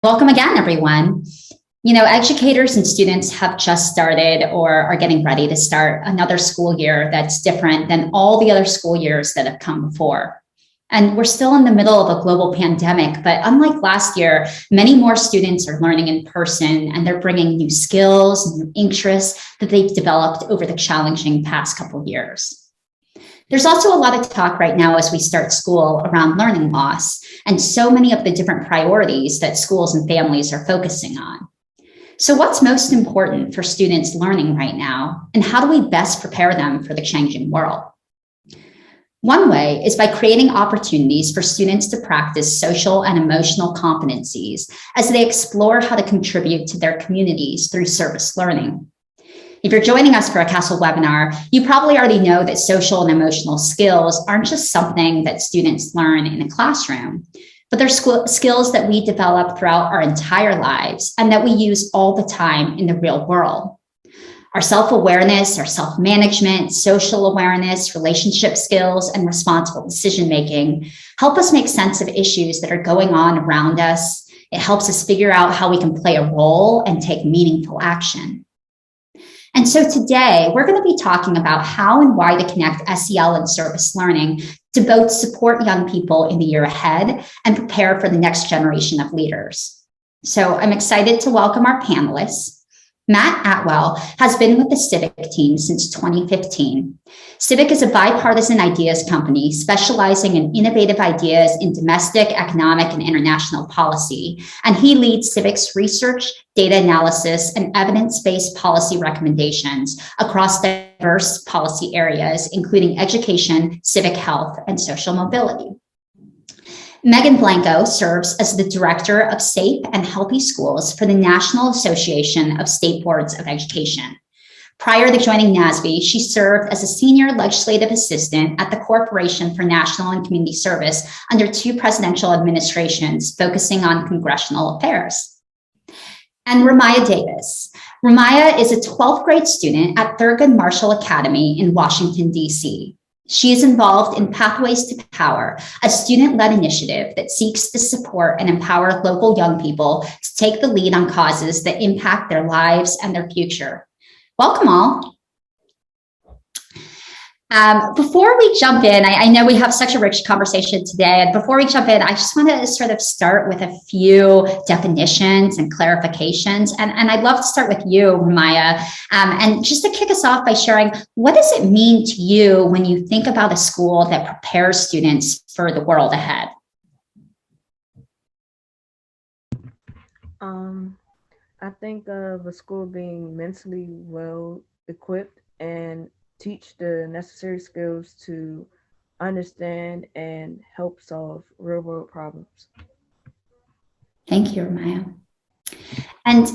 Welcome again, everyone. Educators and students have just started or are getting ready to start another school year that's different than all the other school years that have come before. And we're still in the middle of a global pandemic, but unlike last year, many more students are learning in person and they're bringing new skills, new interests that they've developed over the challenging past couple of years. There's also a lot of talk right now as we start school around learning loss and so many of the different priorities that schools and families are focusing on. So what's most important for students learning right now, and how do we best prepare them for the changing world? One way is by creating opportunities for students to practice social and emotional competencies as they explore how to contribute to their communities through service learning. If you're joining us for a CASEL webinar, you probably already know that social and emotional skills aren't just something that students learn in a classroom, but they're skills that we develop throughout our entire lives and that we use all the time in the real world. Our self-awareness, our self-management, social awareness, relationship skills, and responsible decision-making help us make sense of issues that are going on around us. It helps us figure out how we can play a role and take meaningful action. And so today, we're going to be talking about how and why to connect SEL and service learning to both support young people in the year ahead and prepare for the next generation of leaders. So I'm excited to welcome our panelists. Matt Atwell has been with the Civic team since 2015. Civic is a bipartisan ideas company specializing in innovative ideas in domestic, economic, and international policy, and he leads Civic's research, data analysis, and evidence-based policy recommendations across diverse policy areas, including education, civic health, and social mobility. Megan Blanco serves as the Director of Safe and Healthy Schools for the National Association of State Boards of Education. Prior to joining NASB, she served as a Senior Legislative Assistant at the Corporation for National and Community Service under two presidential administrations focusing on congressional affairs. And Ramaya Davis. Ramaya is a 12th grade student at Thurgood Marshall Academy in Washington, D.C. She is involved in Pathways to Power, a student-led initiative that seeks to support and empower local young people to take the lead on causes that impact their lives and their future. Welcome all. Before we jump in, I know we have such a rich conversation today, and before we jump in, I just want to sort of start with a few definitions and clarifications, and I'd love to start with you, Ramaya, and just to kick us off by sharing, what does it mean to you when you think about a school that prepares students for the world ahead? I think of a school being mentally well equipped and teach the necessary skills to understand and help solve real world problems. Thank you, Ramaya. And,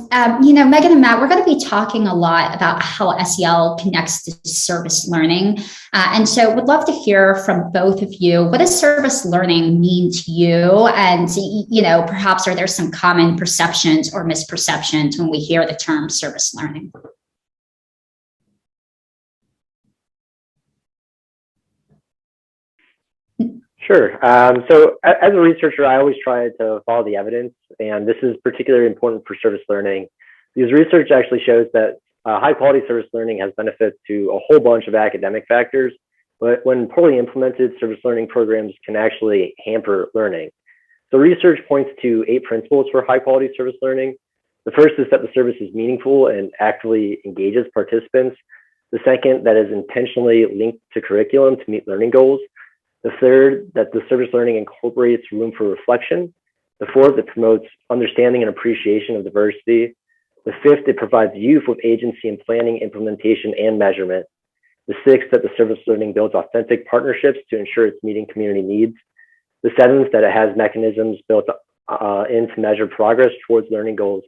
Megan and Matt, we're going to be talking a lot about how SEL connects to service learning. And so would love to hear from both of you. What does service learning mean to you? And, perhaps are there some common perceptions or misperceptions when we hear the term service learning? Sure. So as a researcher, I always try to follow the evidence, and this is particularly important for service learning because research actually shows that high quality service learning has benefits to a whole bunch of academic factors, but when poorly implemented, service learning programs can actually hamper learning. So research points to 8 principles for high quality service learning. The first is that the service is meaningful and actively engages participants. The second, that is intentionally linked to curriculum to meet learning goals. The third, that the service learning incorporates room for reflection. The fourth, it promotes understanding and appreciation of diversity. The fifth, it provides youth with agency in planning, implementation, and measurement. The sixth, that the service learning builds authentic partnerships to ensure it's meeting community needs. The seventh, that it has mechanisms built in to measure progress towards learning goals.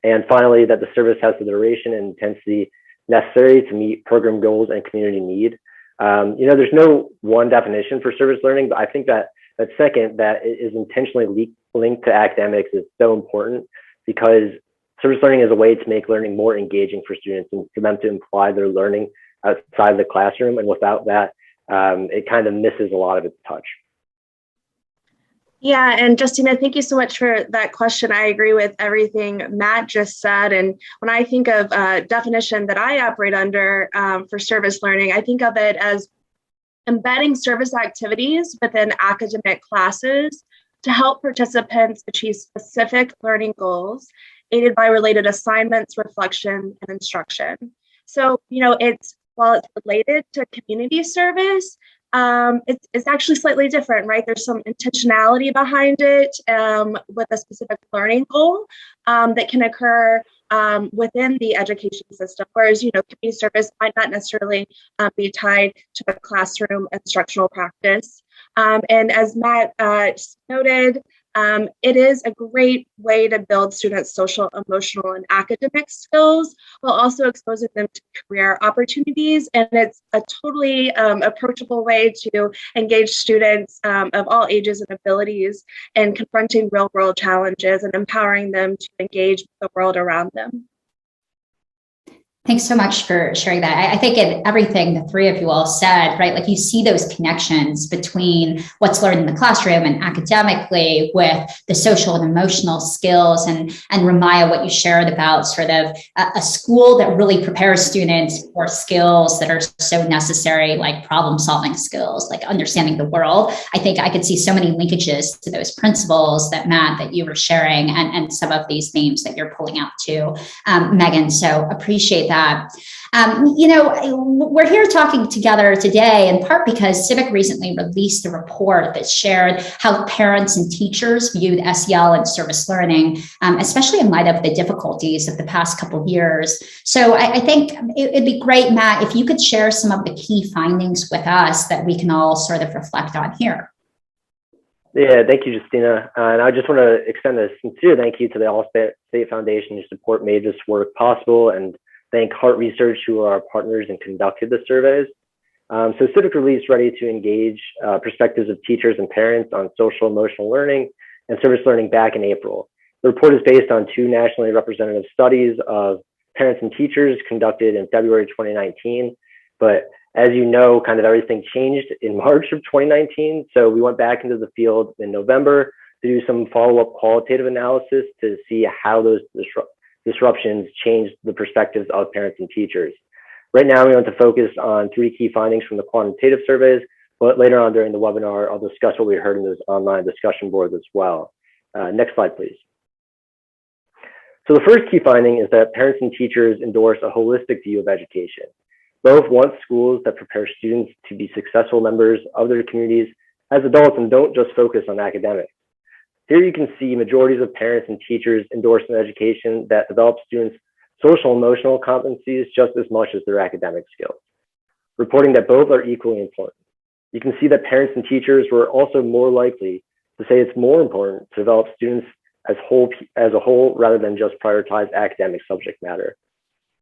And finally, that the service has the duration and intensity necessary to meet program goals and community need. There's no one definition for service learning, but I think that second, that it is intentionally linked to academics, is so important because service learning is a way to make learning more engaging for students and for them to apply their learning outside the classroom. And without that, it kind of misses a lot of its touch. Yeah, and Justina, thank you so much for that question. I agree with everything Matt just said. And when I think of definition that I operate under for service learning, I think of it as embedding service activities within academic classes to help participants achieve specific learning goals, aided by related assignments, reflection, and instruction. So, while it's related to community service, it's actually slightly different, right? There's some intentionality behind it with a specific learning goal that can occur within the education system, whereas community service might not necessarily be tied to a classroom instructional practice. And as Matt noted, it is a great way to build students' social, emotional, and academic skills while also exposing them to career opportunities. And it's a totally approachable way to engage students of all ages and abilities in confronting real-world challenges and empowering them to engage with the world around them. Thanks so much for sharing that. I think in everything the three of you all said, right, like you see those connections between what's learned in the classroom and academically with the social and emotional skills. And Ramaya, what you shared about sort of a school that really prepares students for skills that are so necessary, like problem solving skills, like understanding the world. I think I could see so many linkages to those principles that Matt, that you were sharing, and some of these themes that you're pulling out too, Megan. So appreciate that. We're here talking together today in part because Civic recently released a report that shared how parents and teachers viewed SEL and service learning, especially in light of the difficulties of the past couple of years. So I think it'd be great, Matt, if you could share some of the key findings with us that we can all sort of reflect on here. Yeah, thank you, Justina. And I just want to extend a sincere thank you to the All-State Foundation, whose support made this work possible, and thank Heart Research, who are our partners and conducted the surveys. So Civic released Ready to Engage perspectives of teachers and parents on social emotional learning and service learning back in April. The report is based on 2 nationally representative studies of parents and teachers conducted in February 2019. But as you know, kind of everything changed in March of 2019. So we went back into the field in November to do some follow-up qualitative analysis to see how those disruptions changed the perspectives of parents and teachers. Right now, we want to focus on 3 key findings from the quantitative surveys, but later on during the webinar, I'll discuss what we heard in those online discussion boards as well. Next slide, please. So the first key finding is that parents and teachers endorse a holistic view of education. Both want schools that prepare students to be successful members of their communities as adults and don't just focus on academics. Here you can see majorities of parents and teachers endorse an education that develops students' social and emotional competencies just as much as their academic skills, reporting that both are equally important. You can see that parents and teachers were also more likely to say it's more important to develop students as a whole rather than just prioritize academic subject matter.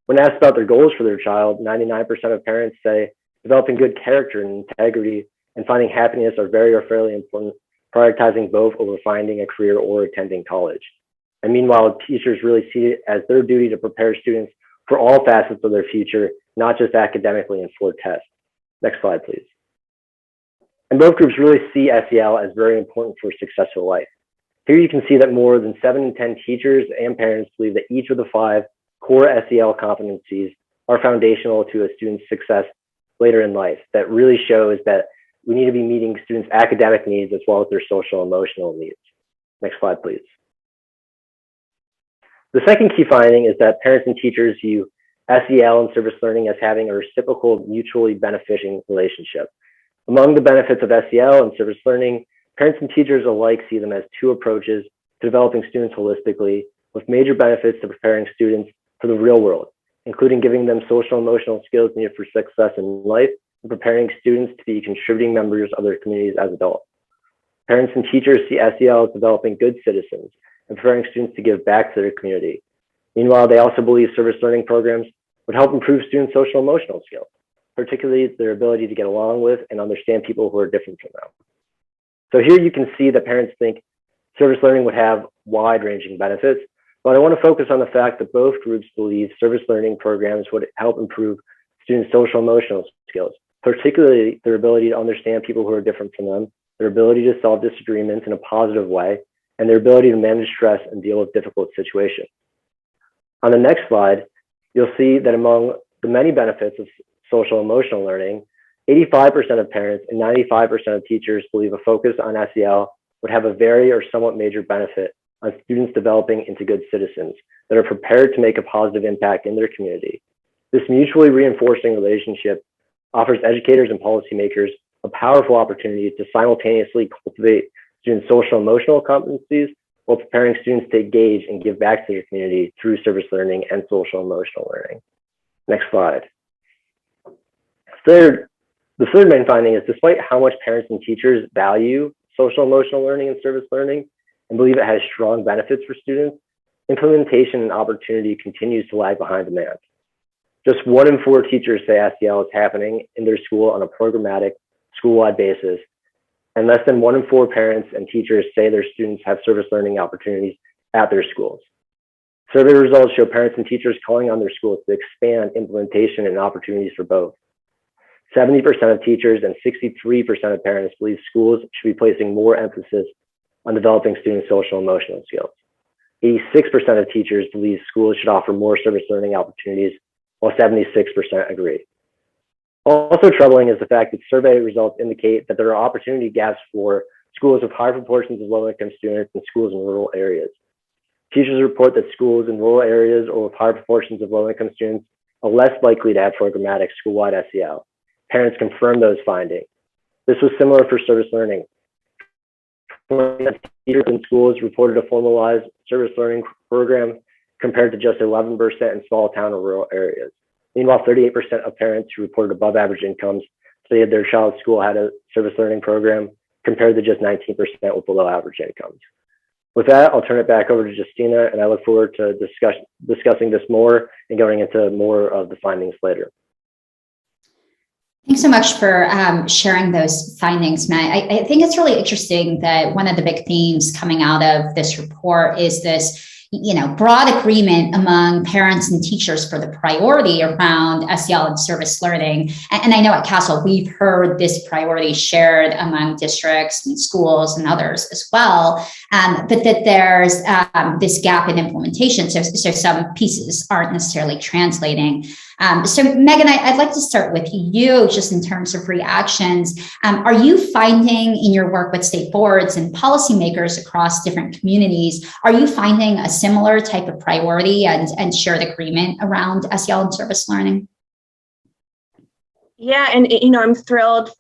When asked about their goals for their child, 99% of parents say developing good character and integrity and finding happiness are very or fairly important, prioritizing both over finding a career or attending college. And meanwhile, teachers really see it as their duty to prepare students for all facets of their future, not just academically and for tests. Next slide, please. And both groups really see SEL as very important for a successful life. Here you can see that more than 7 in 10 teachers and parents believe that each of the 5 core SEL competencies are foundational to a student's success later in life. That really shows that we need to be meeting students' academic needs as well as their social and emotional needs. Next slide, please. The second key finding is that parents and teachers view SEL and service learning as having a reciprocal, mutually benefiting relationship. Among the benefits of SEL and service learning, parents and teachers alike see them as 2 approaches to developing students holistically, with major benefits to preparing students for the real world, including giving them social and emotional skills needed for success in life, and preparing students to be contributing members of their communities as adults. Parents and teachers see SEL as developing good citizens and preparing students to give back to their community. Meanwhile, they also believe service learning programs would help improve students' social and emotional skills, particularly their ability to get along with and understand people who are different from them. So here you can see that parents think service learning would have wide-ranging benefits, but I want to focus on the fact that both groups believe service learning programs would help improve students' social and emotional skills, particularly their ability to understand people who are different from them, their ability to solve disagreements in a positive way, and their ability to manage stress and deal with difficult situations. On the next slide, you'll see that among the many benefits of social emotional learning, 85% of parents and 95% of teachers believe a focus on SEL would have a very or somewhat major benefit on students developing into good citizens that are prepared to make a positive impact in their community. This mutually reinforcing relationship offers educators and policymakers a powerful opportunity to simultaneously cultivate students' social emotional competencies while preparing students to engage and give back to their community through service learning and social emotional learning. Next slide. The third main finding is despite how much parents and teachers value social emotional learning and service learning and believe it has strong benefits for students, implementation and opportunity continues to lag behind demand. Just 1 in 4 teachers say SEL is happening in their school on a programmatic, school-wide basis, and less than 1 in 4 parents and teachers say their students have service learning opportunities at their schools. Survey results show parents and teachers calling on their schools to expand implementation and opportunities for both. 70% of teachers and 63% of parents believe schools should be placing more emphasis on developing students' social and emotional skills. 86% of teachers believe schools should offer more service learning opportunities, while 76% agree. Also troubling is the fact that survey results indicate that there are opportunity gaps for schools with high proportions of low-income students and schools in rural areas. Teachers report that schools in rural areas or with high proportions of low-income students are less likely to have programmatic school-wide SEL. Parents confirm those findings. This was similar for service learning. Teachers in schools reported a formalized service learning program compared to just 11% in small town or rural areas. Meanwhile, 38% of parents who reported above average incomes stated their child's school had a service learning program compared to just 19% with below average incomes. With that, I'll turn it back over to Justina, and I look forward to discussing this more and going into more of the findings later. Thanks so much for sharing those findings, Matt. I think it's really interesting that one of the big themes coming out of this report is this, broad agreement among parents and teachers for the priority around SEL and service learning. And I know at CASEL, we've heard this priority shared among districts and schools and others as well, but that there's this gap in implementation. So some pieces aren't necessarily translating. So Megan, I'd like to start with you just in terms of reactions. Are you finding in your work with state boards and policymakers across different communities, are you finding a similar type of priority and shared agreement around SEL and service learning? Yeah, and I'm thrilled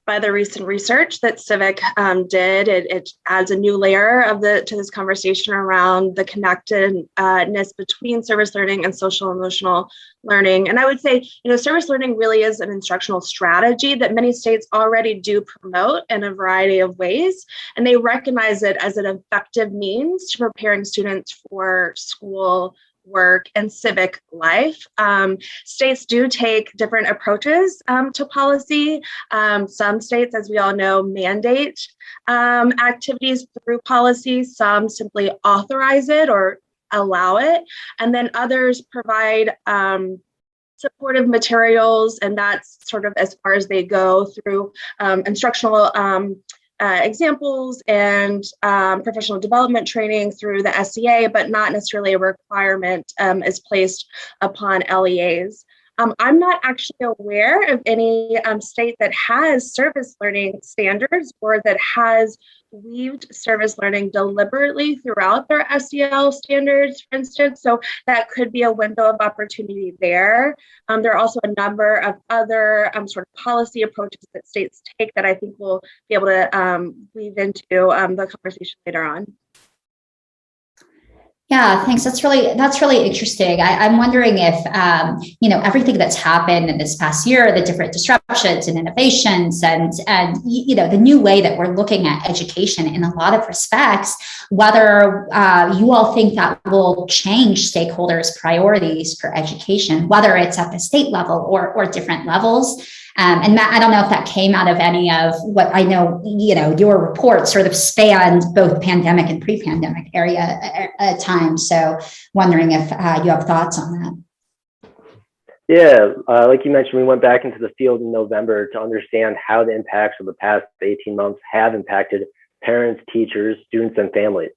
by the recent research that Civic did. It adds a new layer to this conversation around the connectedness between service learning and social emotional learning. And I would say, service learning really is an instructional strategy that many states already do promote in a variety of ways. And they recognize it as an effective means to preparing students for school, work, and civic life. States do take different approaches to policy. Some states, as we all know, mandate activities through policy. Some simply authorize it or allow it. And then others provide supportive materials, and that's sort of as far as they go through instructional examples and professional development training through the SEA, but not necessarily a requirement is placed upon LEAs. I'm not actually aware of any state that has service learning standards or that has weaved service learning deliberately throughout their SEL standards, for instance. So that could be a window of opportunity there. There are also a number of other sort of policy approaches that states take that I think we'll be able to weave into the conversation later on. Yeah, thanks. That's really interesting. I'm wondering if everything that's happened in this past year, the different disruptions and innovations, and the new way that we're looking at education in a lot of respects, whether you all think that will change stakeholders' priorities for education, whether it's at the state level or different levels. And Matt, I don't know if that came out of any of what I know, your report sort of spanned both pandemic and pre-pandemic area at times. So wondering if you have thoughts on that. Yeah, like you mentioned, we went back into the field in November to understand how the impacts of the past 18 months have impacted parents, teachers, students, and families.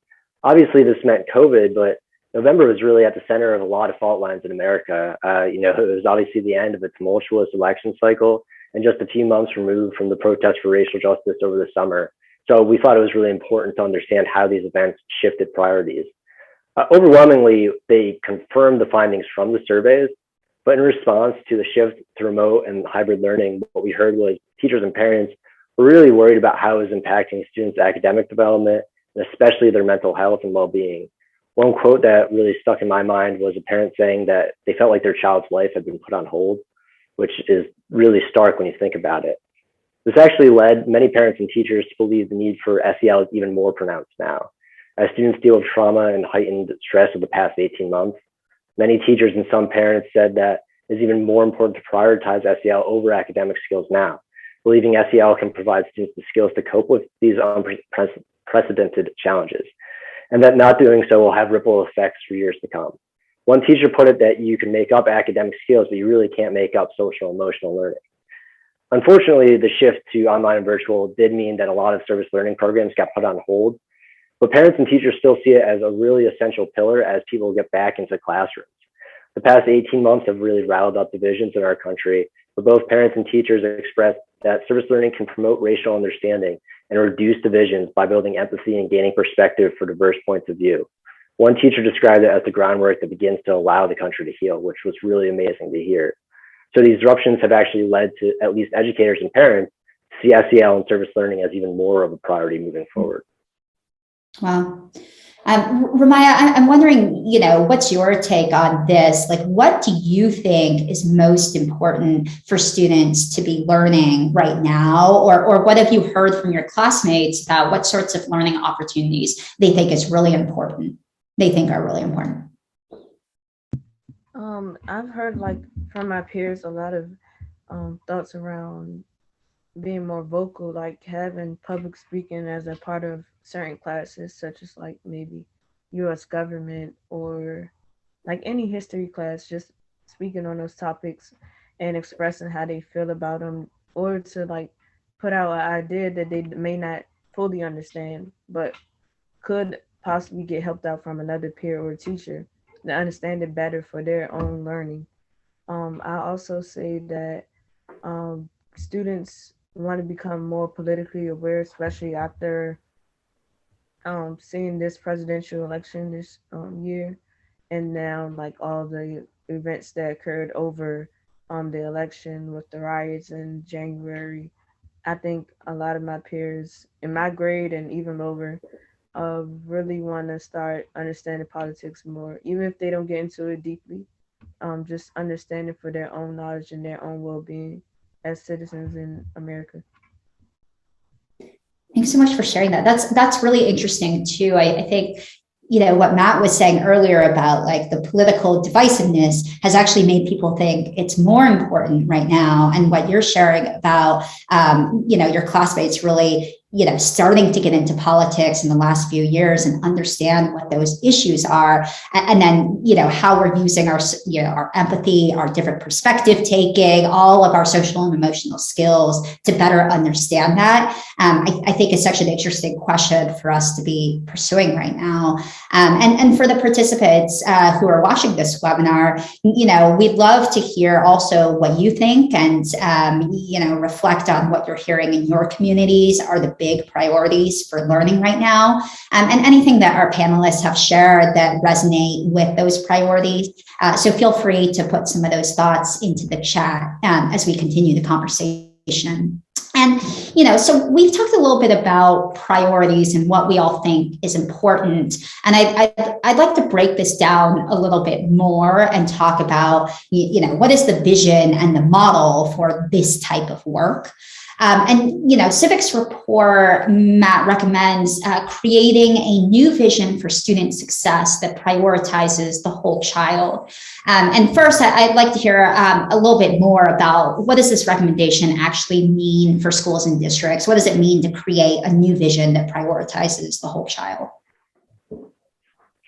Obviously, this meant COVID, but November was really at the center of a lot of fault lines in America. It was obviously the end of a tumultuous election cycle and just a few months removed from the protests for racial justice over the summer. So we thought it was really important to understand how these events shifted priorities. Overwhelmingly, they confirmed the findings from the surveys, but in response to the shift to remote and hybrid learning, what we heard was teachers and parents were really worried about how it was impacting students' academic development, and especially their mental health and well-being. One quote that really stuck in my mind was a parent saying that they felt like their child's life had been put on hold, which is really stark when you think about it. This actually led many parents and teachers to believe the need for SEL is even more pronounced now. As students deal with trauma and heightened stress of the past 18 months, many teachers and some parents said that it's even more important to prioritize SEL over academic skills now, believing SEL can provide students the skills to cope with these unprecedented challenges, and that not doing so will have ripple effects for years to come. One teacher put it that you can make up academic skills, but you really can't make up social and emotional learning. Unfortunately, the shift to online and virtual did mean that a lot of service learning programs got put on hold, but parents and teachers still see it as a really essential pillar as people get back into classrooms. The past 18 months have really riled up divisions in our country, but both parents and teachers expressed that service learning can promote racial understanding and reduce divisions by building empathy and gaining perspective for diverse points of view. One teacher described it as the groundwork that begins to allow the country to heal, which was really amazing to hear. So these disruptions have actually led to at least educators and parents to see SEL and service learning as even more of a priority moving forward. Wow. Ramaya, I'm wondering, what's your take on this? Like, what do you think is most important for students to be learning right now? Or what have you heard from your classmates about what sorts of learning opportunities they think are really important? I've heard from my peers a lot of thoughts around being more vocal, like having public speaking as a part of certain classes, such as maybe U.S. government or any history class, just speaking on those topics and expressing how they feel about them, or to put out an idea that they may not fully understand, but could possibly get helped out from another peer or teacher to understand it better for their own learning. I also say that students want to become more politically aware, especially after seeing this presidential election this year, and now all the events that occurred over the election with the riots in January. I think a lot of my peers in my grade and even lower really want to start understanding politics more, even if they don't get into it deeply. Just understanding for their own knowledge and their own well-being as citizens in America. Thanks so much for sharing that. That's really interesting too. I think, what Matt was saying earlier about the political divisiveness has actually made people think it's more important right now. And what you're sharing about, your classmates really, starting to get into politics in the last few years and understand what those issues are. And then, how we're using our empathy, our different perspective taking, all of our social and emotional skills to better understand that. I think is such an interesting question for us to be pursuing right now. And for the participants who are watching this webinar, we'd love to hear also what you think and, reflect on what you're hearing in your communities are the big priorities for learning right now, and anything that our panelists have shared that resonate with those priorities. So feel free to put some of those thoughts into the chat as we continue the conversation. And, so we've talked a little bit about priorities and what we all think is important. And I'd like to break this down a little bit more and talk about, what is the vision and the model for this type of work. Civic's report, Matt, recommends creating a new vision for student success that prioritizes the whole child. And first, I'd like to hear a little bit more about what does this recommendation actually mean for schools and districts? What does it mean to create a new vision that prioritizes the whole child?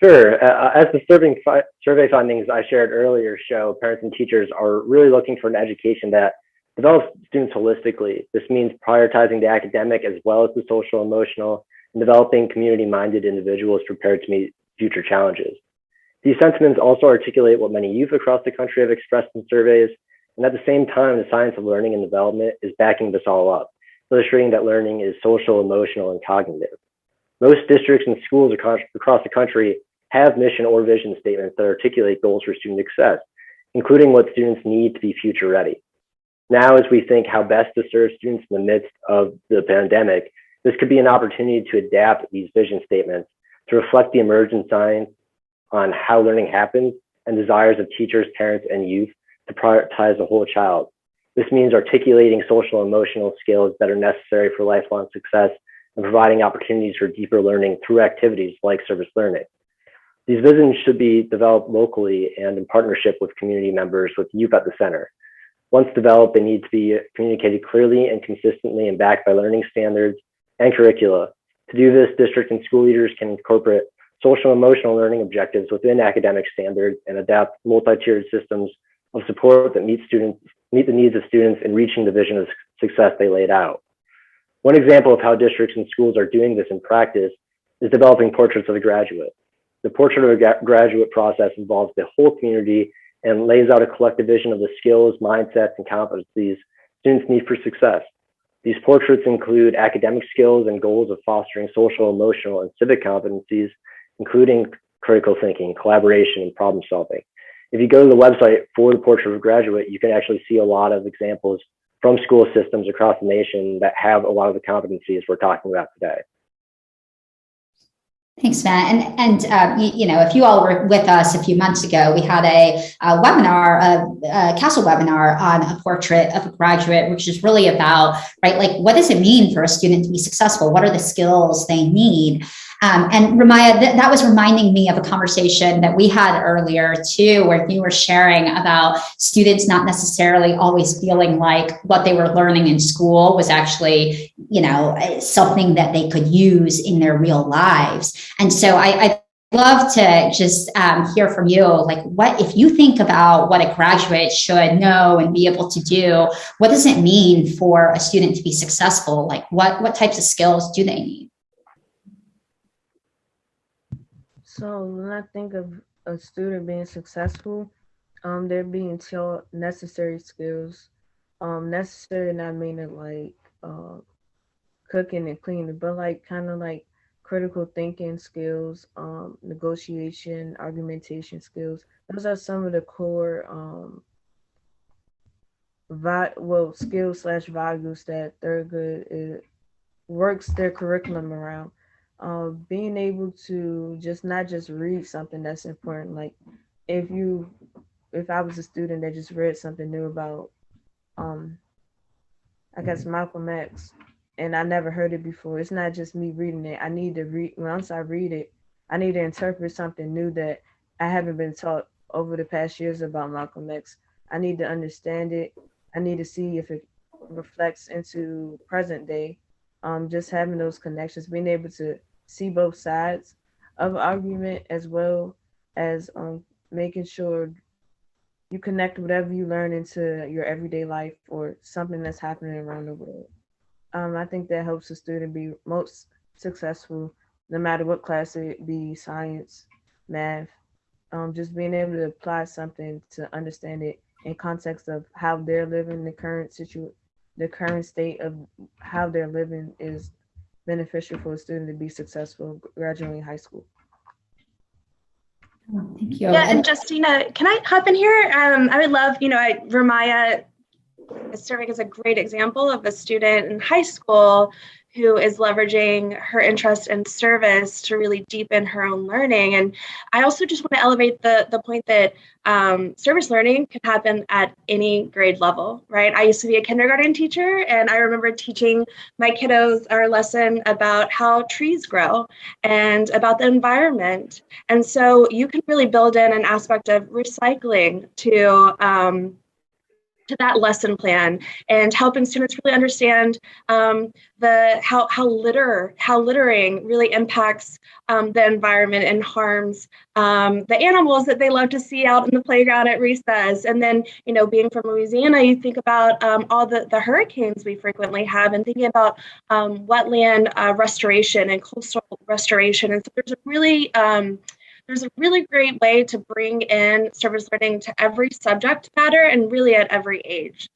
Sure. As the survey findings I shared earlier show, parents and teachers are really looking for an education that develops students holistically. This means prioritizing the academic as well as the social, emotional, and developing community-minded individuals prepared to meet future challenges. These sentiments also articulate what many youth across the country have expressed in surveys, and at the same time, the science of learning and development is backing this all up, illustrating that learning is social, emotional, and cognitive. Most districts and schools across the country have mission or vision statements that articulate goals for student success, including what students need to be future ready. Now, as we think how best to serve students in the midst of the pandemic, this could be an opportunity to adapt these vision statements to reflect the emergent science on how learning happens and desires of teachers, parents, and youth to prioritize the whole child. This means articulating social and emotional skills that are necessary for lifelong success and providing opportunities for deeper learning through activities like service learning. These visions should be developed locally and in partnership with community members with youth at the center. Once developed, they need to be communicated clearly and consistently and backed by learning standards and curricula. To do this, district and school leaders can incorporate social and emotional learning objectives within academic standards and adapt multi-tiered systems of support that meet the needs of students in reaching the vision of success they laid out. One example of how districts and schools are doing this in practice is developing portraits of a graduate. The portrait of a graduate process involves the whole community and lays out a collective vision of the skills, mindsets, and competencies students need for success. These portraits include academic skills and goals of fostering social, emotional, and civic competencies, including critical thinking, collaboration, and problem solving. If you go to the website for the portrait of a graduate, you can actually see a lot of examples from school systems across the nation that have a lot of the competencies we're talking about today. Thanks, Matt. And if you all were with us a few months ago, we had a CASEL webinar on a portrait of a graduate, which is really about, right, like, what does it mean for a student to be successful? What are the skills they need? And Ramaya, that was reminding me of a conversation that we had earlier too, where you were sharing about students not necessarily always feeling like what they were learning in school was actually, something that they could use in their real lives. And so I'd love to just hear from you, like, what, if you think about what a graduate should know and be able to do, what does it mean for a student to be successful? Like, what types of skills do they need? So when I think of a student being successful, they're being taught necessary skills. Necessary not meaning like cooking and cleaning, but like kind of like critical thinking skills, negotiation, argumentation skills. Those are some of the core skills / values that Thurgood works their curriculum around. Being able to not just read something that's important. Like if I was a student that just read something new about, I guess Malcolm X, and I never heard it before. It's not just me reading it. I need to read. Once I read it, I need to interpret something new that I haven't been taught over the past years about Malcolm X. I need to understand it. I need to see if it reflects into present day. Just having those connections, being able to see both sides of an argument, as well as making sure you connect whatever you learn into your everyday life or something that's happening around the world. I think that helps a student be most successful, no matter what class it be, science, math. Just being able to apply something to understand it in context of how they're living, the current state of how they're living is beneficial for a student to be successful graduating high school. Thank you. Yeah, and Justina, can I hop in here? I would love, Ramaya is serving as a great example of a student in high school who is leveraging her interest in service to really deepen her own learning. And I also just want to elevate the point that service learning can happen at any grade level, right? I used to be a kindergarten teacher, and I remember teaching my kiddos our lesson about how trees grow and about the environment. And so you can really build in an aspect of recycling to to that lesson plan, and helping students really understand how littering really impacts the environment and harms the animals that they love to see out in the playground at recess. And then, being from Louisiana, you think about all the hurricanes we frequently have, and thinking about wetland restoration and coastal restoration. And so there's a really great way to bring in service learning to every subject matter and really at every age.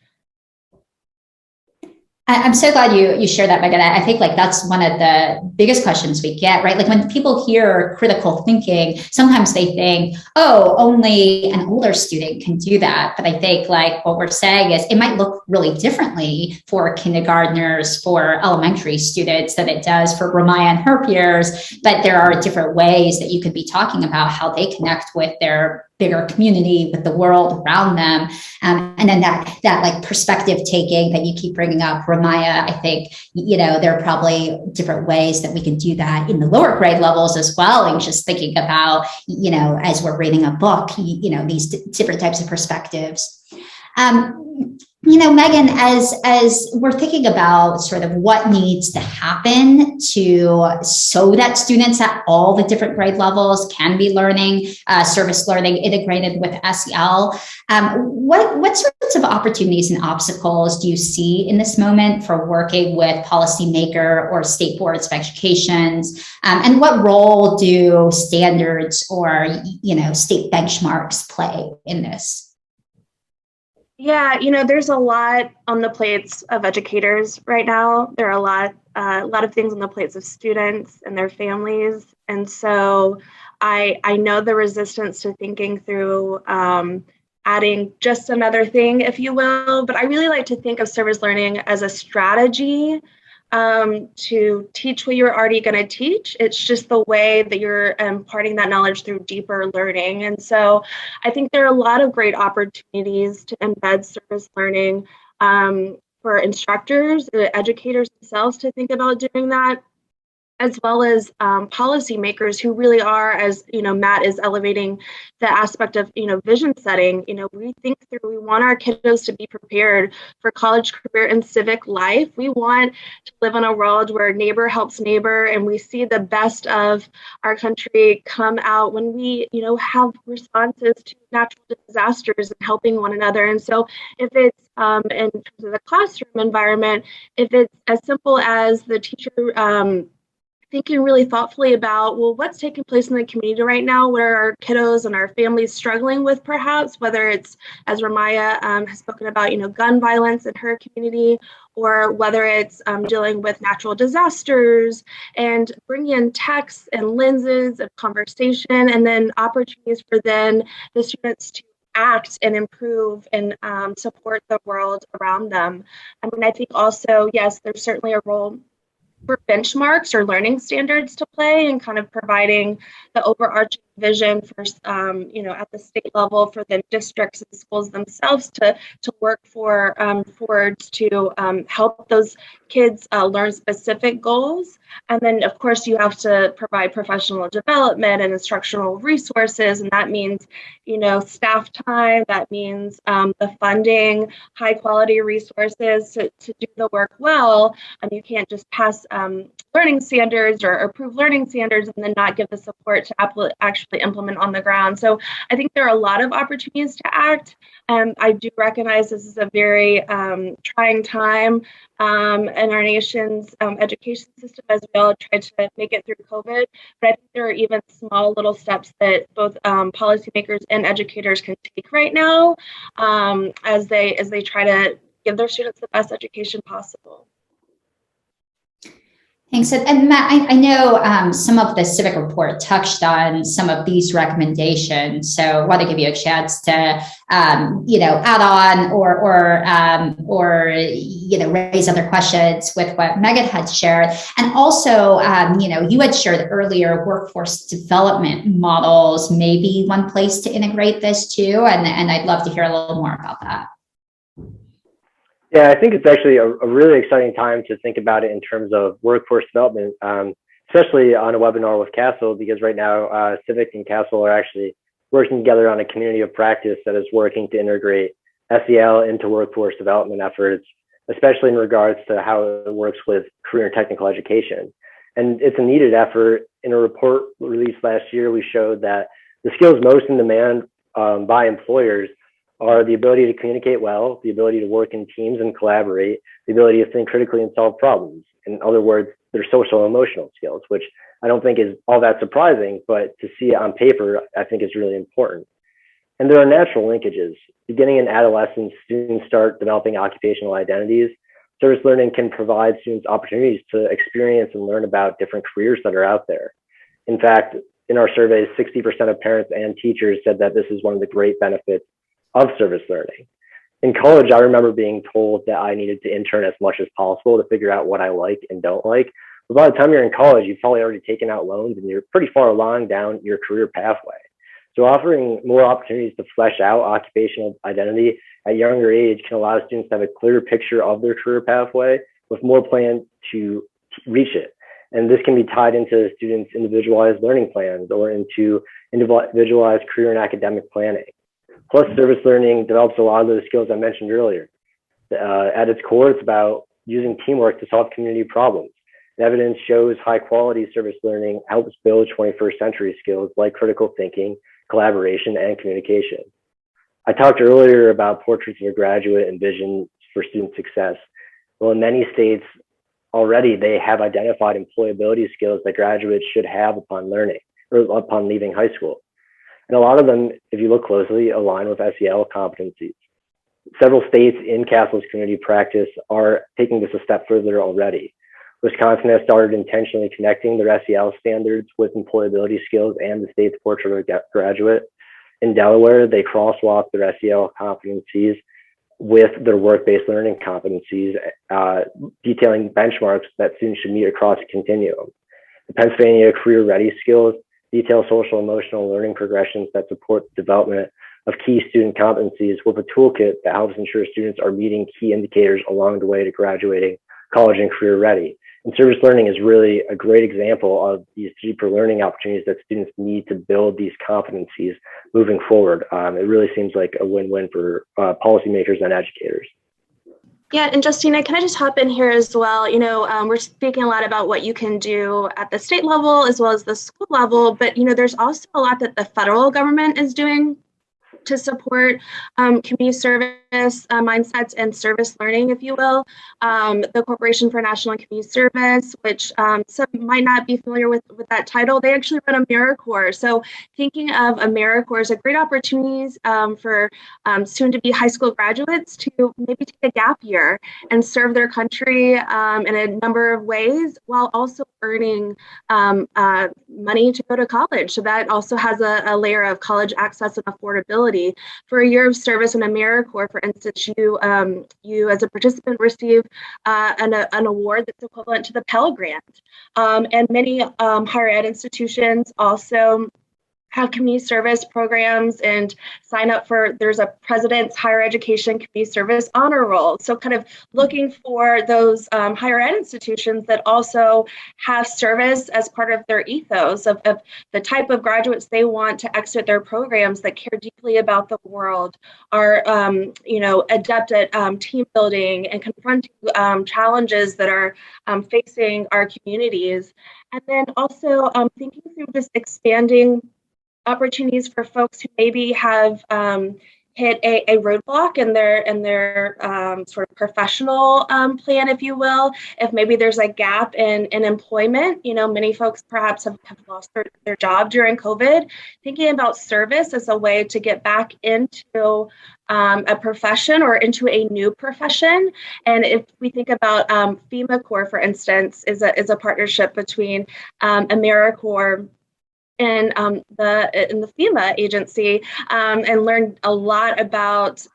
I'm so glad you shared that, Megan. I think that's one of the biggest questions we get, right? Like when people hear critical thinking, sometimes they think, oh, only an older student can do that. But I think what we're saying is it might look really differently for kindergartners, for elementary students than it does for Ramaya and her peers. But there are different ways that you could be talking about how they connect with their bigger community, with the world around them. And then that perspective taking that you keep bringing up, Ramaya, I think, there are probably different ways that we can do that in the lower grade levels as well. And just thinking about, as we're reading a book, these different types of perspectives. Megan, as we're thinking about sort of what needs to happen so that students at all the different grade levels can be learning, service learning integrated with SEL, what sorts of opportunities and obstacles do you see in this moment for working with policymaker or state boards of education? And what role do standards or, state benchmarks play in this? Yeah, there's a lot on the plates of educators right now. There are a lot of things on the plates of students and their families. And so I know the resistance to thinking through adding just another thing, if you will, but I really like to think of service learning as a strategy to teach what you're already going to teach. It's just the way that you're imparting that knowledge through deeper learning. And so I think there are a lot of great opportunities to embed service learning for instructors, educators themselves to think about doing that, as well as policymakers who really are, as Matt is elevating the aspect of vision setting. We think through. We want our kiddos to be prepared for college, career, and civic life. We want to live in a world where neighbor helps neighbor, and we see the best of our country come out when we have responses to natural disasters and helping one another. And so, if it's in terms of the classroom environment, if it's as simple as the teacher thinking really thoughtfully about, well, what's taking place in the community right now, where our kiddos and our families struggling with, perhaps, whether it's, as Ramaya has spoken about, gun violence in her community, or whether it's dealing with natural disasters, and bringing in texts and lenses of conversation, and then opportunities for then the students to act and improve and support the world around them. I think also, yes, there's certainly a role for benchmarks or learning standards to play, and kind of providing the overarching vision for, at the state level for the districts and schools themselves to work forwards to help those kids learn specific goals. And then, of course, you have to provide professional development and instructional resources, and that means, staff time. That means the funding, high quality resources to do the work well. And you can't just pass learning standards or approve learning standards and then not give the support to actually implement on the ground. So I think there are a lot of opportunities to act. I do recognize this is a very trying time in our nation's education system, as we all try to make it through COVID. But I think there are even small little steps that both policymakers and educators can take right now as they try to give their students the best education possible. Thanks. And Matt, I know some of the Civic report touched on some of these recommendations. So I want to give you a chance to, add on or raise other questions with what Megan had shared. And also, you had shared earlier workforce development models, maybe one place to integrate this too. And I'd love to hear a little more about that. Yeah, I think it's actually a really exciting time to think about it in terms of workforce development, especially on a webinar with CASEL, because right now Civic and CASEL are actually working together on a community of practice that is working to integrate SEL into workforce development efforts, especially in regards to how it works with career and technical education. And it's a needed effort. In a report released last year, we showed that the skills most in demand by employers are the ability to communicate well, the ability to work in teams and collaborate, the ability to think critically and solve problems. In other words, their social and emotional skills, which I don't think is all that surprising, but to see it on paper, I think is really important. And there are natural linkages. Beginning in adolescence, students start developing occupational identities. Service learning can provide students opportunities to experience and learn about different careers that are out there. In fact, in our surveys, 60% of parents and teachers said that this is one of the great benefits of service learning. In college, I remember being told that I needed to intern as much as possible to figure out what I like and don't like. But by the time you're in college, you've probably already taken out loans and you're pretty far along down your career pathway. So offering more opportunities to flesh out occupational identity at a younger age can allow students to have a clearer picture of their career pathway with more plan to reach it. And this can be tied into students' individualized learning plans or into individualized career and academic planning. Plus, service learning develops a lot of those skills I mentioned earlier. At its core, it's about using teamwork to solve community problems. And evidence shows high quality service learning helps build 21st century skills like critical thinking, collaboration, and communication. I talked earlier about portraits of a graduate and vision for student success. Well, in many states already, they have identified employability skills that graduates should have upon learning or upon leaving high school. And a lot of them, if you look closely, align with SEL competencies. Several states in CASEL's community practice are taking this a step further already. Wisconsin has started intentionally connecting their SEL standards with employability skills and the state's portrait of a graduate. In Delaware, they crosswalk their SEL competencies with their work-based learning competencies, detailing benchmarks that students should meet across a continuum. The Pennsylvania Career Ready skills detail social emotional learning progressions that support the development of key student competencies with a toolkit that helps ensure students are meeting key indicators along the way to graduating college and career ready. And service learning is really a great example of these deeper learning opportunities that students need to build these competencies moving forward. It really seems like a win-win for policymakers and educators. Yeah, and Justina, can I just hop in here as well? You know, we're speaking a lot about what you can do at the state level as well as the school level, but you know, there's also a lot that the federal government is doing to support community service mindsets and service learning, if you will. The Corporation for National and Community Service, which some might not be familiar with that title, they actually run AmeriCorps. So thinking of AmeriCorps as a great opportunity for soon-to-be high school graduates to maybe take a gap year and serve their country in a number of ways while also earning money to go to college. So that also has a layer of college access and affordability. For a year of service in AmeriCorps, for instance, you as a participant receive an award that's equivalent to the Pell Grant. And many higher ed institutions also have community service programs and sign up for, there's a President's Higher Education Community Service Honor Roll. So kind of looking for those higher ed institutions that also have service as part of their ethos of the type of graduates they want to exit their programs that care deeply about the world, are adept at team building and confronting challenges that are facing our communities. And then also thinking through just expanding opportunities for folks who maybe have hit a roadblock in their sort of professional plan, if you will. If maybe there's a gap in employment, you know, many folks perhaps have lost their job during COVID. Thinking about service as a way to get back into a profession or into a new profession. And if we think about FEMA Corps, for instance, is a partnership between AmeriCorps in the FEMA agency, and learned a lot about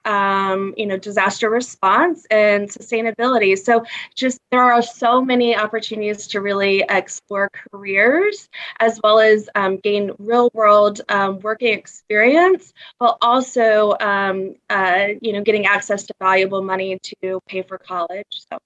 disaster response and sustainability. So just there are so many opportunities to really explore careers as well as gain real world working experience, while also getting access to valuable money to pay for college. So.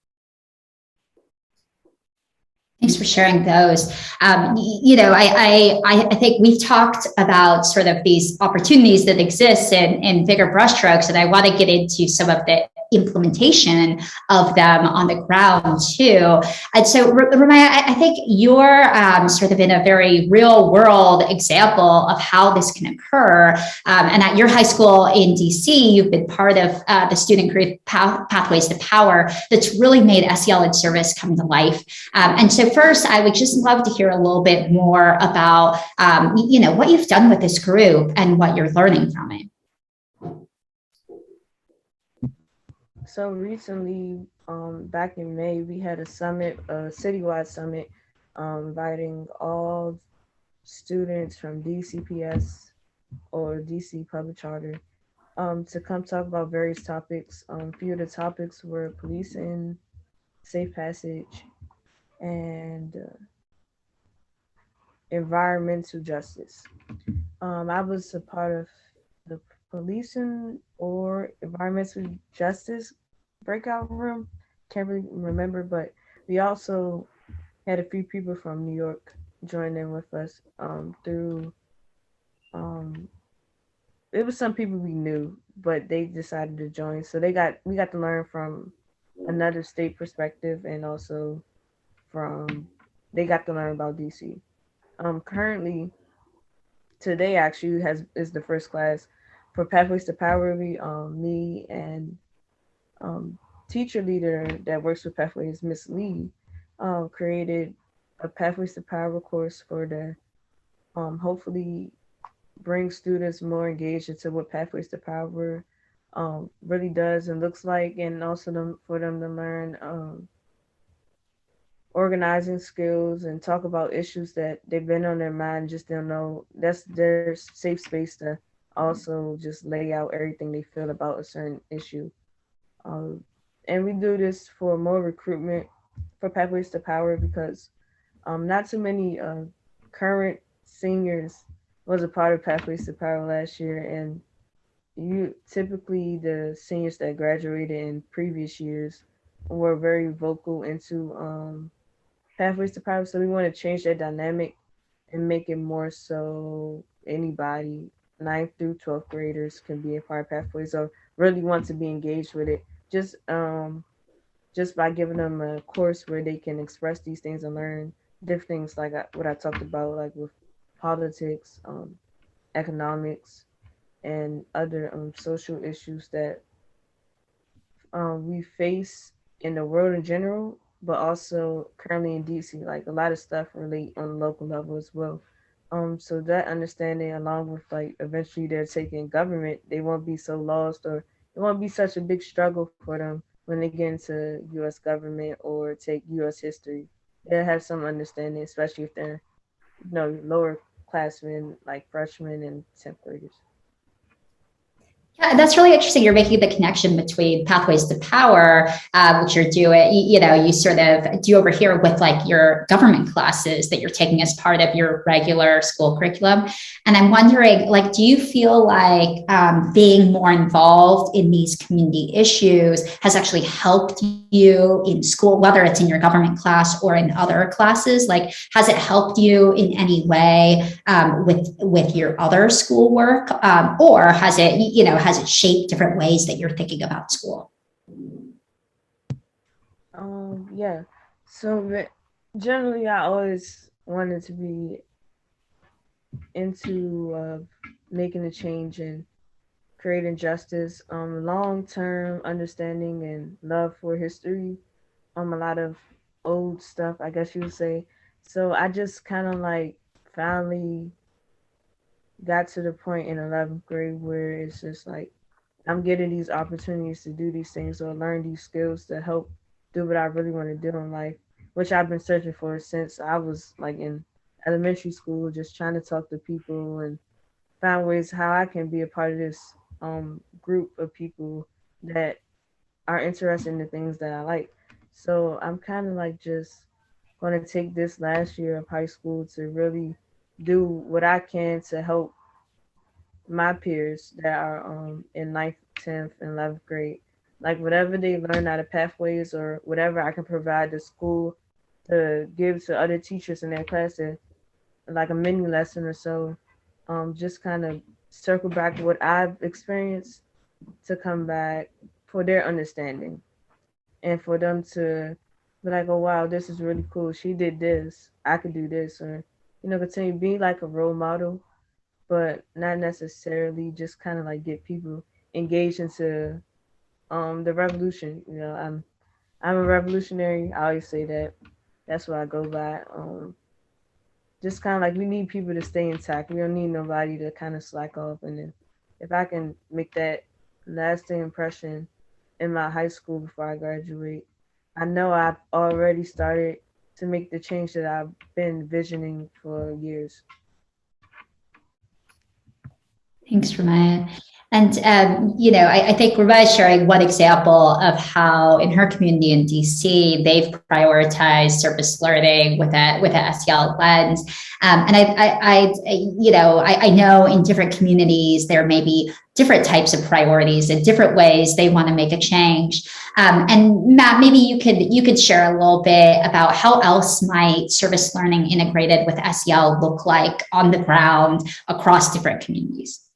Thanks, thanks for sharing those. I think we've talked about sort of these opportunities that exist in bigger brushstrokes, and I want to get into some of the implementation of them on the ground too. And so, Ramaya, I think you're sort of in a very real world example of how this can occur. And at your high school in DC, you've been part of the student group Pathways to Power that's really made SEL in service come to life. And so first, I would just love to hear a little bit more about, what you've done with this group and what you're learning from it. So recently, back in May, we had a summit, a citywide summit, inviting all students from DCPS or DC Public Charter to come talk about various topics. A few of the topics were policing, safe passage, and environmental justice. I was a part of the policing or environmental justice breakout room. Can't really remember, but we also had a few people from New York join in with us through. It was some people we knew, but they decided to join. So we got to learn from another state perspective, and also from they got to learn about DC. Currently, today actually is the first class for Pathways to Power. Me and teacher leader that works with Pathways, Miss Lee, created a Pathways to Power course for the hopefully bring students more engaged into what Pathways to Power really does and looks like, and also for them to learn organizing skills and talk about issues that they've been on their mind, just don't know. That's their safe space to also just lay out everything they feel about a certain issue. And we do this for more recruitment for Pathways to Power because not too many current seniors was a part of Pathways to Power last year, and typically the seniors that graduated in previous years were very vocal into Pathways to Power. So we want to change that dynamic and make it more so anybody, 9th through 12th graders, can be a part of Pathways or really want to be engaged with it. Just by giving them a course where they can express these things and learn different things like what I talked about, like with politics, economics, and other social issues that we face in the world in general, but also currently in DC, like a lot of stuff relate on the local level as well. So that understanding, along with like eventually they're taking government, they won't be so lost, or it won't be such a big struggle for them when they get into U.S. government or take U.S. history. They'll have some understanding, especially if they're lower classmen like freshmen and 10th graders. Yeah, that's really interesting. You're making the connection between Pathways to Power, which you're doing, you sort of do over here with like your government classes that you're taking as part of your regular school curriculum. And I'm wondering, like, do you feel like being more involved in these community issues has actually helped you in school, whether it's in your government class or in other classes? Like, has it helped you in any way with your other schoolwork, or has it shaped different ways that you're thinking about school? Yeah. So generally, I always wanted to be into making a change and creating justice, long-term understanding and love for history, a lot of old stuff, I guess you would say. So I just kind of like finally got to the point in 11th grade where it's just like I'm getting these opportunities to do these things or learn these skills to help do what I really want to do in life, which I've been searching for since I was like in elementary school, just trying to talk to people and find ways how I can be a part of this group of people that are interested in the things that I like. So I'm kind of like just going to take this last year of high school to really do what I can to help my peers that are in 9th, 10th, and 11th grade. Like whatever they learn out of Pathways or whatever I can provide the school to give to other teachers in their class, like a mini lesson or so. Just kind of circle back to what I've experienced to come back for their understanding and for them to be like, oh wow, this is really cool. She did this. I could do this, or continue being like a role model, but not necessarily just kind of like get people engaged into the revolution. I'm a revolutionary. I always say that. That's what I go by. Just kind of like we need people to stay intact. We don't need nobody to kind of slack off. And then if I can make that lasting impression in my high school before I graduate, I know I've already started to make the change that I've been visioning for years. Thanks, Ramaya. And, I think Ramaya is sharing one example of how in her community in DC, they've prioritized service learning with a SEL lens. And I know in different communities, there may be different types of priorities and different ways they want to make a change. And Matt, maybe you could share a little bit about how else might service learning integrated with SEL look like on the ground across different communities.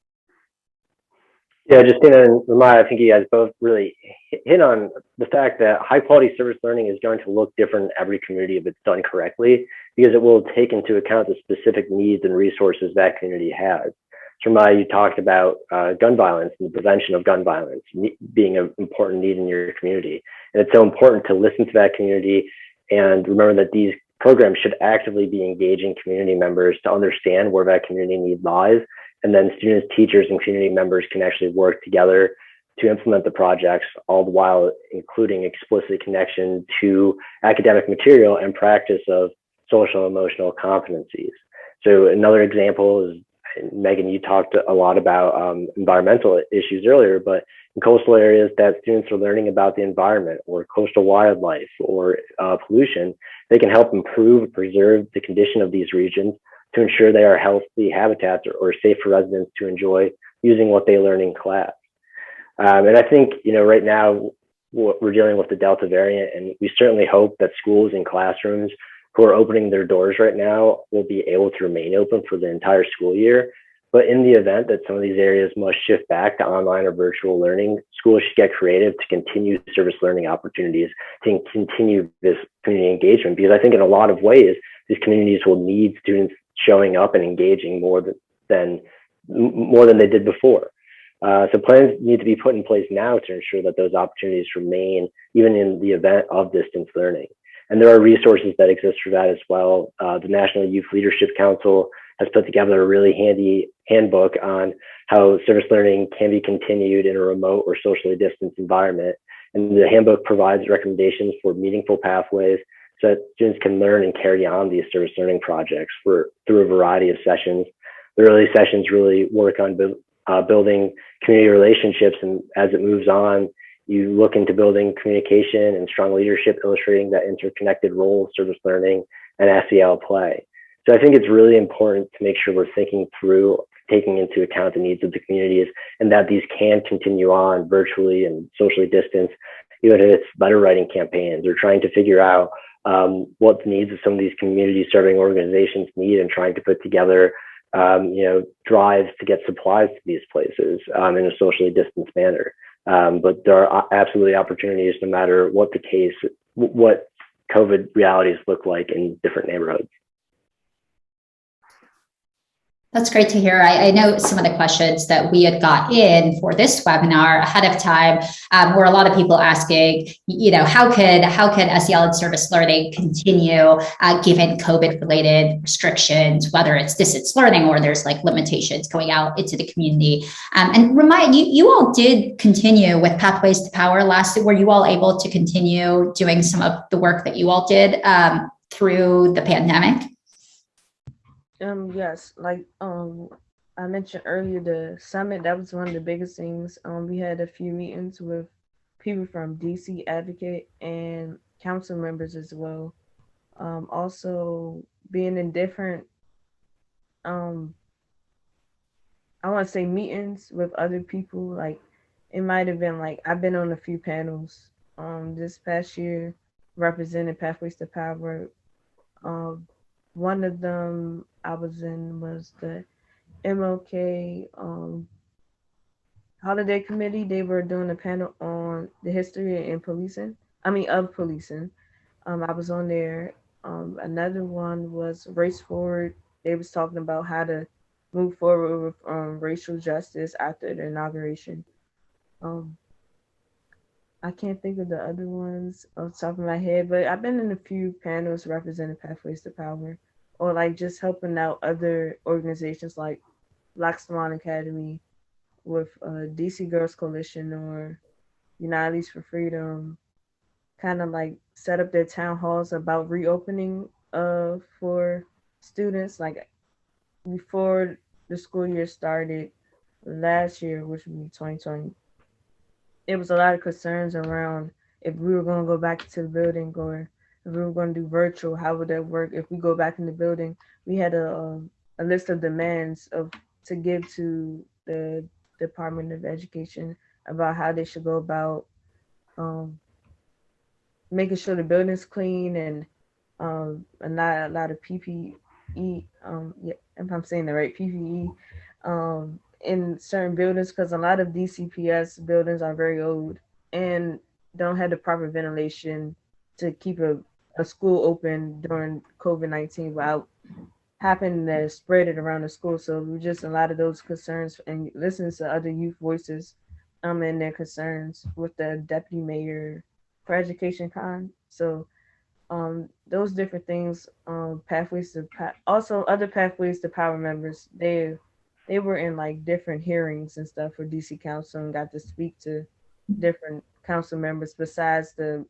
Yeah, Justina and Ramaya, I think you guys both really hit on the fact that high quality service learning is going to look different in every community if it's done correctly, because it will take into account the specific needs and resources that community has. So Ramaya, you talked about gun violence and the prevention of gun violence being an important need in your community. And it's so important to listen to that community and remember that these programs should actively be engaging community members to understand where that community need lies. And then students, teachers, and community members can actually work together to implement the projects, all the while including explicit connection to academic material and practice of social and emotional competencies. So another example is, Megan, you talked a lot about environmental issues earlier, but in coastal areas that students are learning about the environment or coastal wildlife or pollution, they can help improve and preserve the condition of these regions to ensure they are healthy habitats or safe for residents to enjoy using what they learn in class. And I think, right now we're dealing with the Delta variant, and we certainly hope that schools and classrooms who are opening their doors right now will be able to remain open for the entire school year. But in the event that some of these areas must shift back to online or virtual learning, schools should get creative to continue service learning opportunities, to continue this community engagement, because I think in a lot of ways, these communities will need students showing up and engaging more than they did before. So plans need to be put in place now to ensure that those opportunities remain even in the event of distance learning. And there are resources that exist for that as well. The National Youth Leadership Council has put together a really handy handbook on how service learning can be continued in a remote or socially distanced environment. And the handbook provides recommendations for meaningful pathways so that students can learn and carry on these service learning projects through a variety of sessions. The early sessions really work on building community relationships, and as it moves on, you look into building communication and strong leadership, illustrating that interconnected role of service learning and SEL play. So I think it's really important to make sure we're thinking through, taking into account the needs of the communities, and that these can continue on virtually and socially distanced, even if it's letter writing campaigns or trying to figure out what the needs of some of these community serving organizations need, and trying to put together drives to get supplies to these places in a socially distanced manner. But there are absolutely opportunities, no matter what the case, what COVID realities look like in different neighborhoods. That's great to hear. I know some of the questions that we had got in for this webinar ahead of time were a lot of people asking, how could SEL and service learning continue given COVID-related restrictions, whether it's distance learning or there's like limitations going out into the community. And remind you all did continue with Pathways to Power last. Were you all able to continue doing some of the work that you all did through the pandemic? Yes, like I mentioned earlier, the summit, that was one of the biggest things. We had a few meetings with people from DC Advocate and council members as well. Also being in different I want to say meetings with other people. Like it might have been like I've been on a few panels this past year represented Pathways to Power. One of them I was in was the MLK Holiday Committee. They were doing a panel on the history and policing. I mean, of policing. I was on there. Another one was Race Forward. They was talking about how to move forward with racial justice after the inauguration. Um, I can't think of the other ones off the top of my head, but I've been in a few panels representing Pathways to Power, or like just helping out other organizations like Black Swan Academy with DC Girls Coalition or United for Freedom, kind of like set up their town halls about reopening for students like before the school year started last year, which would be 2020. There was a lot of concerns around if we were going to go back to the building or if we were going to do virtual, how would that work? If we go back in the building, we had a list of demands of to give to the Department of Education about how they should go about um, making sure the building's clean and not a lot of PPE. Yeah, if I'm saying the right PPE in certain buildings because a lot of DCPS buildings are very old and don't have the proper ventilation to keep a school open during COVID-19 without having to spread it around the school. So we just a lot of those concerns and listening to other youth voices and their concerns with the deputy mayor for education con. So those different things, also other pathways to power members, they were in like different hearings and stuff for DC Council and got to speak to different council members besides the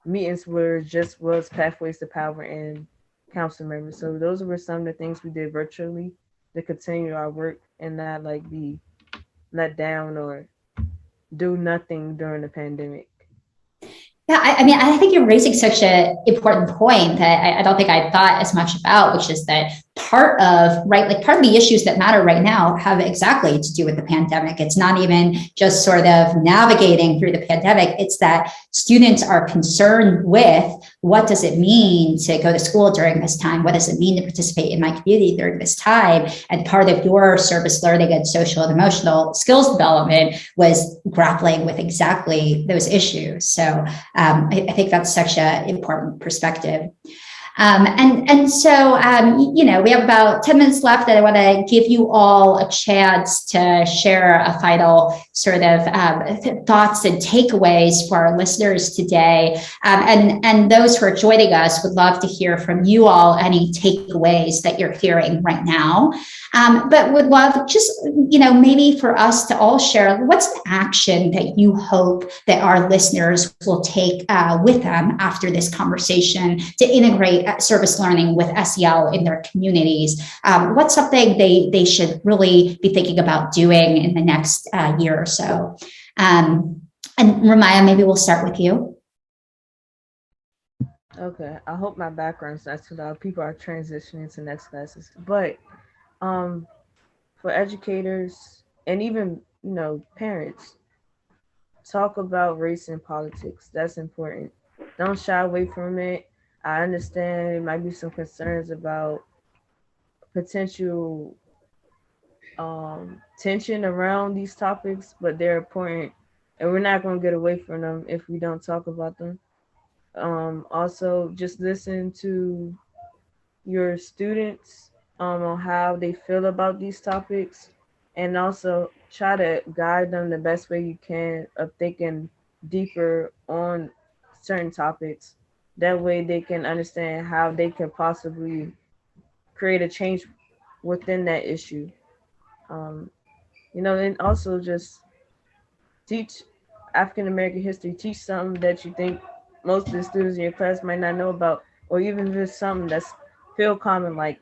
meetings where just was pathways to power and council members. So those were some of the things we did virtually to continue our work and not like be let down or do nothing during the pandemic. Yeah, I mean, I think you're raising such an important point that I don't think I thought as much about, which is that part of the issues that matter right now have exactly to do with the pandemic. It's not even just sort of navigating through the pandemic. It's that students are concerned with what does it mean to go to school during this time? What does it mean to participate in my community during this time? And part of your service learning and social and emotional skills development was grappling with exactly those issues. So I think that's such an important perspective. You know, we have about 10 minutes left that I want to give you all a chance to share a final sort of thoughts and takeaways for our listeners today. And those who are joining us would love to hear from you all any takeaways that you're hearing right now. But would love just, you know, maybe for us to all share what's the action that you hope that our listeners will take with them after this conversation to integrate service learning with SEL in their communities. What's something they should really be thinking about doing in the next year or so? And Ramaya, maybe we'll start with you. Okay, I hope my background's not too loud. People are transitioning to next classes, but for educators and even parents, talk about race and politics. That's important. Don't shy away from it. I understand there might be some concerns about potential tension around these topics, but they're important, and we're not going to get away from them if we don't talk about them. Also, just listen to your students on how they feel about these topics, and also try to guide them the best way you can of thinking deeper on certain topics. That way they can understand how they can possibly create a change within that issue. And also just teach African American history, teach something that you think most of the students in your class might not know about, or even just something that's feel common, like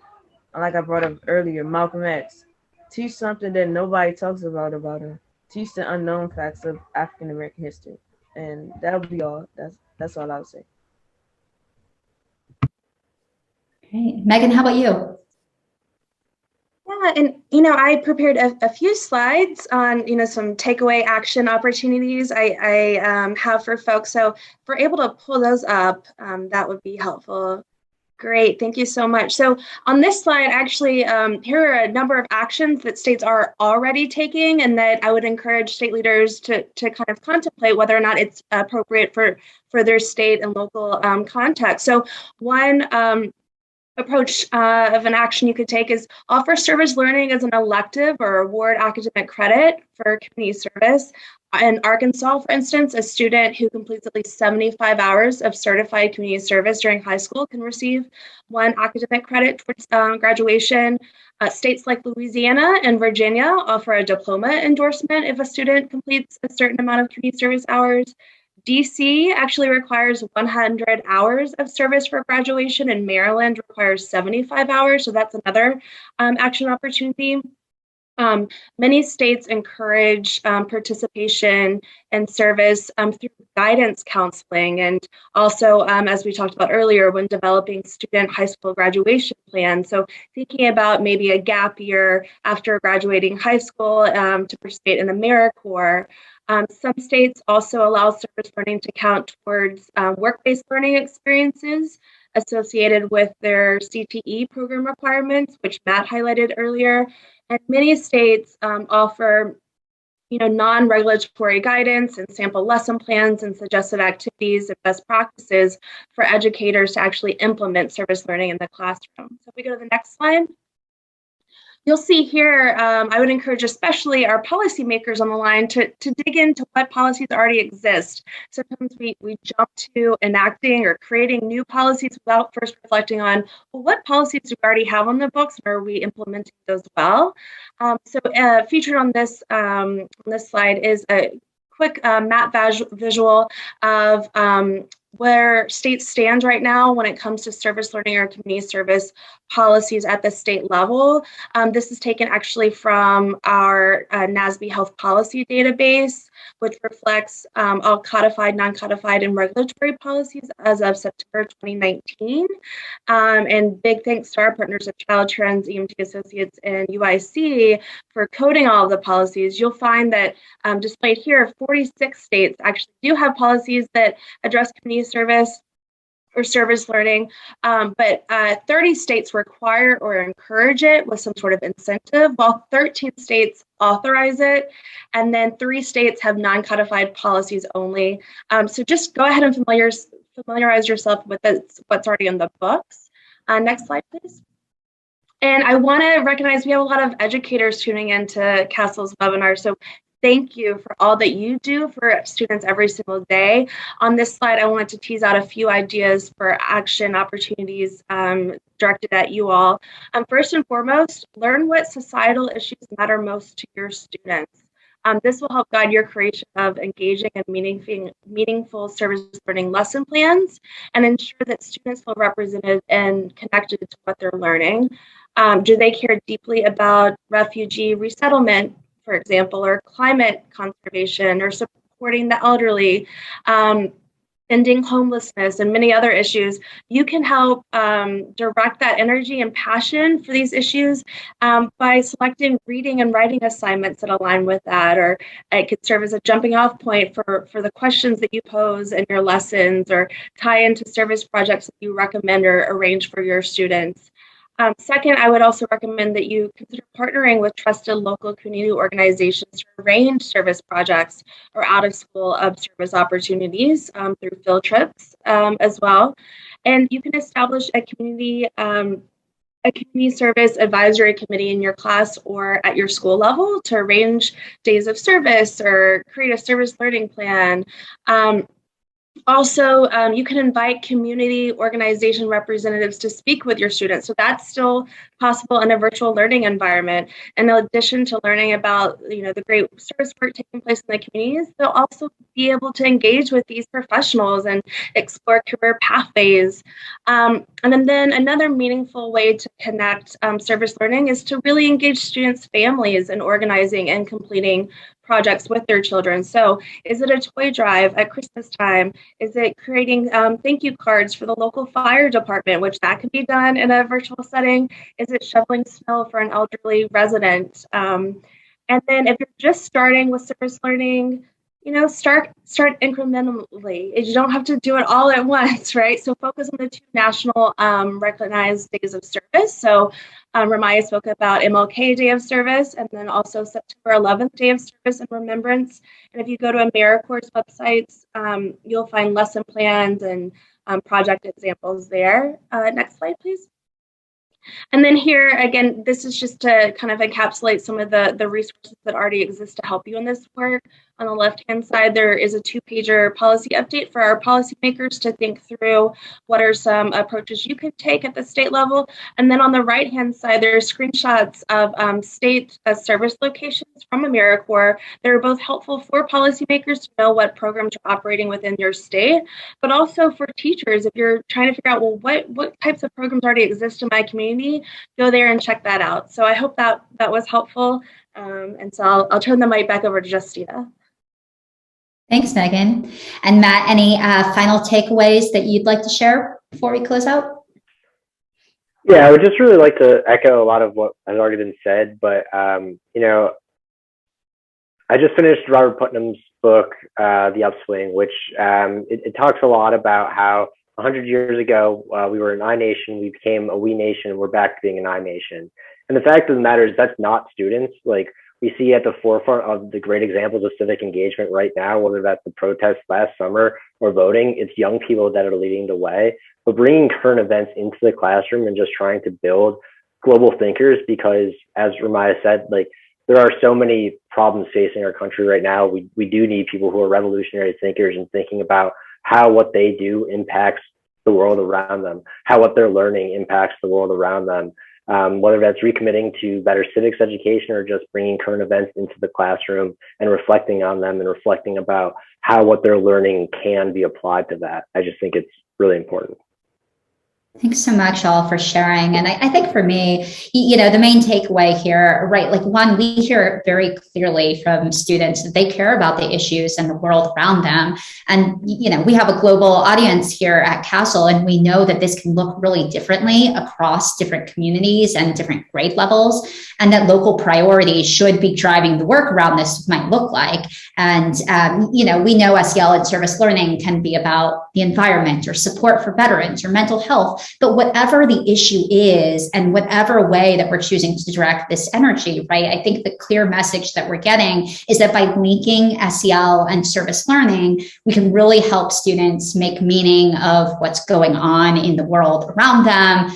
I brought up earlier, Malcolm X. Teach something that nobody talks about him. Teach the unknown facts of African American history, and that'll be all. That's all I would say. Great. Megan, how about you? Yeah, and I prepared a few slides on, some takeaway action opportunities I have for folks. So if we're able to pull those up, that would be helpful. Great, thank you so much. So on this slide, actually, here are a number of actions that states are already taking and that I would encourage state leaders to kind of contemplate whether or not it's appropriate for their state and local context. So one approach of an action you could take is offer service learning as an elective or award academic credit for community service. In Arkansas, for instance, a student who completes at least 75 hours of certified community service during high school can receive 1 academic credit towards graduation. States like Louisiana and Virginia offer a diploma endorsement if a student completes a certain amount of community service hours. DC actually requires 100 hours of service for graduation, and Maryland requires 75 hours. So that's another action opportunity. Many states encourage participation and service through guidance counseling, and also, as we talked about earlier, when developing student high school graduation plans. So thinking about maybe a gap year after graduating high school to participate in AmeriCorps. Some states also allow service learning to count towards work-based learning experiences associated with their CTE program requirements, which Matt highlighted earlier. And many states offer, non-regulatory guidance and sample lesson plans and suggested activities and best practices for educators to actually implement service learning in the classroom. So if we go to the next slide. You'll see here, I would encourage especially our policymakers on the line to dig into what policies already exist. Sometimes we jump to enacting or creating new policies without first reflecting on, well, what policies do we already have on the books and are we implementing those well? So featured on this slide is a quick map visual of where states stand right now when it comes to service learning or community service policies at the state level. This is taken actually from our NASB Health Policy Database, which reflects all codified, non-codified, and regulatory policies as of September 2019. And big thanks to our partners at Child Trends, EMT Associates, and UIC for coding all of the policies. You'll find that displayed here, 46 states actually do have policies that address community service or service learning, but 30 states require or encourage it with some sort of incentive, while 13 states authorize it, and then 3 states have non-codified policies only. So just go ahead and familiarize yourself with what's already in the books. Next slide, please. And I want to recognize we have a lot of educators tuning into CASEL's webinar, so thank you for all that you do for students every single day. On this slide, I wanted to tease out a few ideas for action opportunities directed at you all. First and foremost, learn what societal issues matter most to your students. This will help guide your creation of engaging and meaningful service learning lesson plans and ensure that students feel represented and connected to what they're learning. Do they care deeply about refugee resettlement, for example, or climate conservation, or supporting the elderly, ending homelessness, and many other issues? You can help direct that energy and passion for these issues by selecting reading and writing assignments that align with that, or it could serve as a jumping off point for the questions that you pose in your lessons, or tie into service projects that you recommend or arrange for your students. Second, I would also recommend that you consider partnering with trusted local community organizations to arrange service projects or out-of-school service opportunities through field trips as well. And you can establish a community service advisory committee in your class or at your school level to arrange days of service or create a service learning plan. Also, you can invite community organization representatives to speak with your students. So that's still possible in a virtual learning environment. In addition to learning about, the great service work taking place in the communities, they'll also be able to engage with these professionals and explore career pathways. And then another meaningful way to connect service learning is to really engage students' families in organizing and completing projects with their children. So is it a toy drive at Christmas time? Is it creating thank you cards for the local fire department, which that can be done in a virtual setting? Is it shoveling snow for an elderly resident? And then if you're just starting with service learning, start incrementally. You don't have to do it all at once, right? So focus on the 2 national recognized days of service. So Ramaya spoke about MLK Day of Service, and then also September 11th Day of Service and Remembrance. And if you go to AmeriCorps websites, you'll find lesson plans and project examples there. Next slide, please. And then here, again, this is just to kind of encapsulate some of the resources that already exist to help you in this work. On the left-hand side, there is a 2-pager policy update for our policymakers to think through what are some approaches you could take at the state level. And then on the right-hand side, there are screenshots of state service locations from AmeriCorps that are both helpful for policymakers to know what programs are operating within your state, but also for teachers. If you're trying to figure out, well, what types of programs already exist in my community, go there and check that out. So I hope that was helpful. And so I'll turn the mic back over to Justina. Thanks, Megan. And Matt, any final takeaways that you'd like to share before we close out? Yeah, I would just really like to echo a lot of what has already been said, but I just finished Robert Putnam's book, The Upswing, which it talks a lot about how 100 years ago, we were an I nation, we became a we nation, and we're back to being an I nation. And the fact of the matter is that's not students. Like, we see at the forefront of the great examples of civic engagement right now, whether that's the protests last summer or voting, it's young people that are leading the way. But bringing current events into the classroom and just trying to build global thinkers, because as Ramaya said, like, there are so many problems facing our country right now. We do need people who are revolutionary thinkers and thinking about how what they do impacts the world around them, how what they're learning impacts the world around them. Whether that's recommitting to better civics education or just bringing current events into the classroom and reflecting on them and reflecting about how what they're learning can be applied to that. I just think it's really important. Thanks so much, all, for sharing. And I think for me, the main takeaway here, right, like, one, we hear very clearly from students that they care about the issues and the world around them. And, we have a global audience here at CASEL, and we know that this can look really differently across different communities and different grade levels, and that local priorities should be driving the work around this might look like. And, we know SEL and service learning can be about the environment or support for veterans or mental health. But whatever the issue is and whatever way that we're choosing to direct this energy, right, I think the clear message that we're getting is that by linking SEL and service learning, we can really help students make meaning of what's going on in the world around them,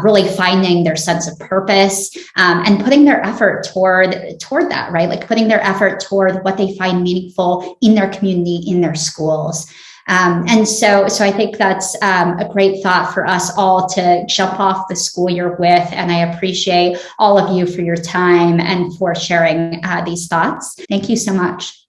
really finding their sense of purpose, and putting their effort toward that, right, like putting their effort toward what they find meaningful in their community, in their schools. And so I think that's a great thought for us all to jump off the school year with. And I appreciate all of you for your time and for sharing these thoughts. Thank you so much.